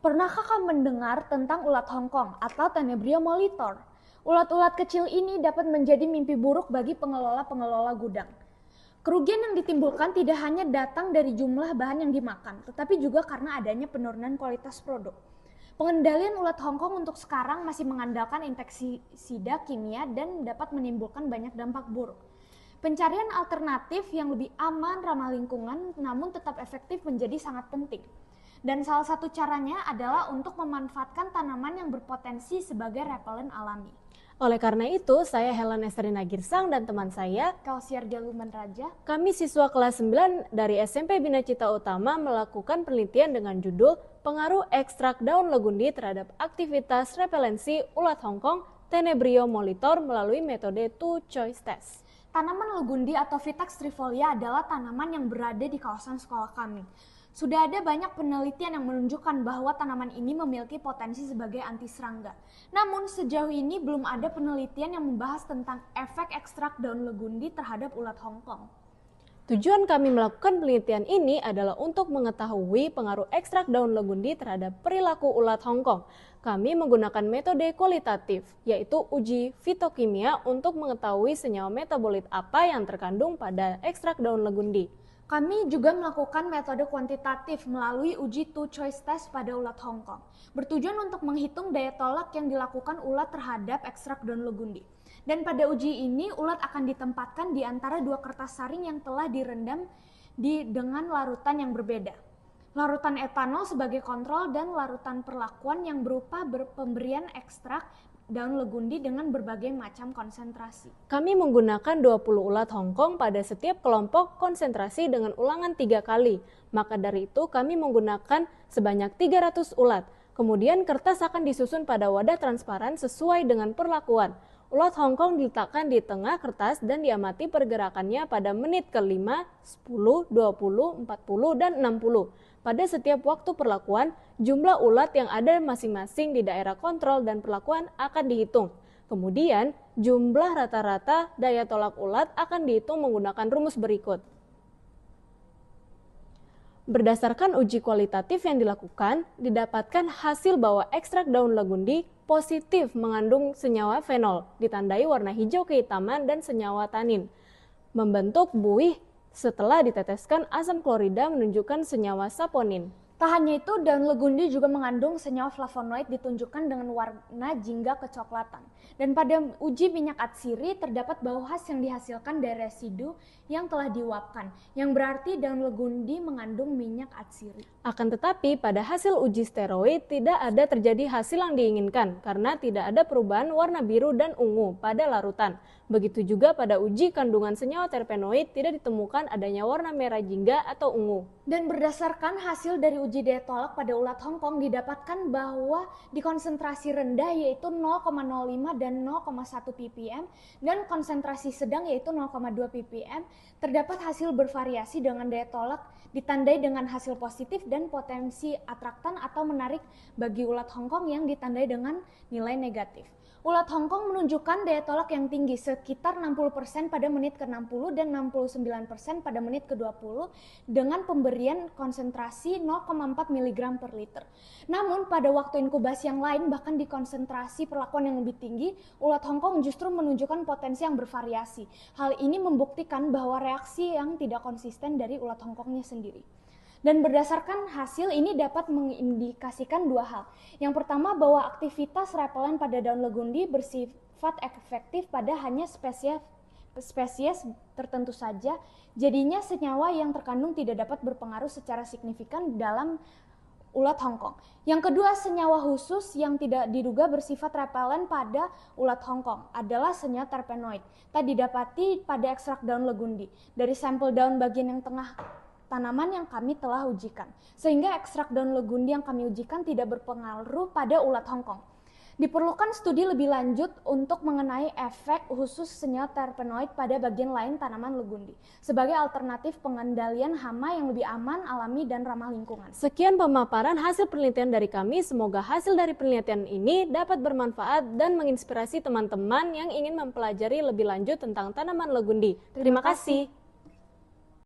Pernahkah kamu mendengar tentang ulat Hongkong atau Tenebria molitor? Ulat-ulat kecil ini dapat menjadi mimpi buruk bagi pengelola-pengelola gudang. Kerugian yang ditimbulkan tidak hanya datang dari jumlah bahan yang dimakan, tetapi juga karena adanya penurunan kualitas produk. Pengendalian ulat Hongkong untuk sekarang masih mengandalkan insektisida kimia dan dapat menimbulkan banyak dampak buruk. Pencarian alternatif yang lebih aman, ramah lingkungan, namun tetap efektif menjadi sangat penting. Dan salah satu caranya adalah untuk memanfaatkan tanaman yang berpotensi sebagai repelen alami. Oleh karena itu, saya Helen Esterina Girsang dan teman saya, Kausiar Jaluman Raja, kami siswa kelas 9 dari SMP Bina Cita Utama melakukan penelitian dengan judul Pengaruh ekstrak daun legundi terhadap aktivitas repelensi ulat Hongkong Tenebrio molitor melalui metode two choice test. Tanaman legundi atau Vitex trifolia adalah tanaman yang berada di kawasan sekolah kami. Sudah ada banyak penelitian yang menunjukkan bahwa tanaman ini memiliki potensi sebagai anti serangga. Namun sejauh ini belum ada penelitian yang membahas tentang efek ekstrak daun legundi terhadap ulat Hongkong. Tujuan kami melakukan penelitian ini adalah untuk mengetahui pengaruh ekstrak daun legundi terhadap perilaku ulat Hongkong. Kami menggunakan metode kualitatif, yaitu uji fitokimia untuk mengetahui senyawa metabolit apa yang terkandung pada ekstrak daun legundi. Kami juga melakukan metode kuantitatif melalui uji two choice test pada ulat Hongkong, bertujuan untuk menghitung daya tolak yang dilakukan ulat terhadap ekstrak daun legundi. Dan pada uji ini, ulat akan ditempatkan di antara dua kertas saring yang telah direndam dengan larutan yang berbeda. Larutan etanol sebagai kontrol dan larutan perlakuan yang berupa pemberian ekstrak daun legundi dengan berbagai macam konsentrasi. Kami menggunakan 20 ulat Hongkong pada setiap kelompok konsentrasi dengan ulangan 3 kali. Maka dari itu kami menggunakan sebanyak 300 ulat. Kemudian kertas akan disusun pada wadah transparan sesuai dengan perlakuan. Ulat Hongkong diletakkan di tengah kertas dan diamati pergerakannya pada menit ke-5, 10, 20, 40, dan 60. Pada setiap waktu perlakuan, jumlah ulat yang ada masing-masing di daerah kontrol dan perlakuan akan dihitung. Kemudian, jumlah rata-rata daya tolak ulat akan dihitung menggunakan rumus berikut. Berdasarkan uji kualitatif yang dilakukan, didapatkan hasil bahwa ekstrak daun legundi positif mengandung senyawa fenol, ditandai warna hijau kehitaman dan senyawa tanin. Membentuk buih setelah diteteskan asam klorida menunjukkan senyawa saponin. Tak hanya itu, daun legundi juga mengandung senyawa flavonoid ditunjukkan dengan warna jingga kecoklatan. Dan pada uji minyak atsiri terdapat bau khas yang dihasilkan dari residu yang telah diuapkan, yang berarti daun legundi mengandung minyak atsiri. Akan tetapi pada hasil uji steroid tidak ada terjadi hasil yang diinginkan karena tidak ada perubahan warna biru dan ungu pada larutan. Begitu juga pada uji kandungan senyawa terpenoid tidak ditemukan adanya warna merah jingga atau ungu. Dan berdasarkan hasil dari uji daya tolak pada ulat Hongkong didapatkan bahwa di konsentrasi rendah yaitu 0,05 dan 0,1 ppm dan konsentrasi sedang yaitu 0,2 ppm terdapat hasil bervariasi dengan daya tolak ditandai dengan hasil positif dan potensi atraktan atau menarik bagi ulat Hongkong yang ditandai dengan nilai negatif. Ulat Hongkong menunjukkan daya tolak yang tinggi sekitar 60% pada menit ke-60 dan 69% pada menit ke-20 dengan pemberian konsentrasi 0,4 mg per liter. Namun pada waktu inkubasi yang lain bahkan di konsentrasi perlakuan yang lebih tinggi, ulat Hongkong justru menunjukkan potensi yang bervariasi. Hal ini membuktikan bahwa reaksi yang tidak konsisten dari ulat Hongkongnya sendiri. Dan berdasarkan hasil ini dapat mengindikasikan dua hal. Yang pertama bahwa aktivitas repelen pada daun legundi bersifat efektif pada hanya spesies tertentu saja. Jadinya senyawa yang terkandung tidak dapat berpengaruh secara signifikan dalam ulat Hongkong. Yang kedua, senyawa khusus yang tidak diduga bersifat repelen pada ulat Hongkong adalah senyawa terpenoid. Tak didapati pada ekstrak daun legundi. Dari sampel daun bagian yang tengah tanaman yang kami telah ujikan, sehingga ekstrak daun legundi yang kami ujikan tidak berpengaruh pada ulat Hongkong. Diperlukan studi lebih lanjut untuk mengenai efek khusus senyawa terpenoid pada bagian lain tanaman legundi, sebagai alternatif pengendalian hama yang lebih aman, alami, dan ramah lingkungan. Sekian pemaparan hasil penelitian dari kami, semoga hasil dari penelitian ini dapat bermanfaat dan menginspirasi teman-teman yang ingin mempelajari lebih lanjut tentang tanaman legundi. Terima kasih.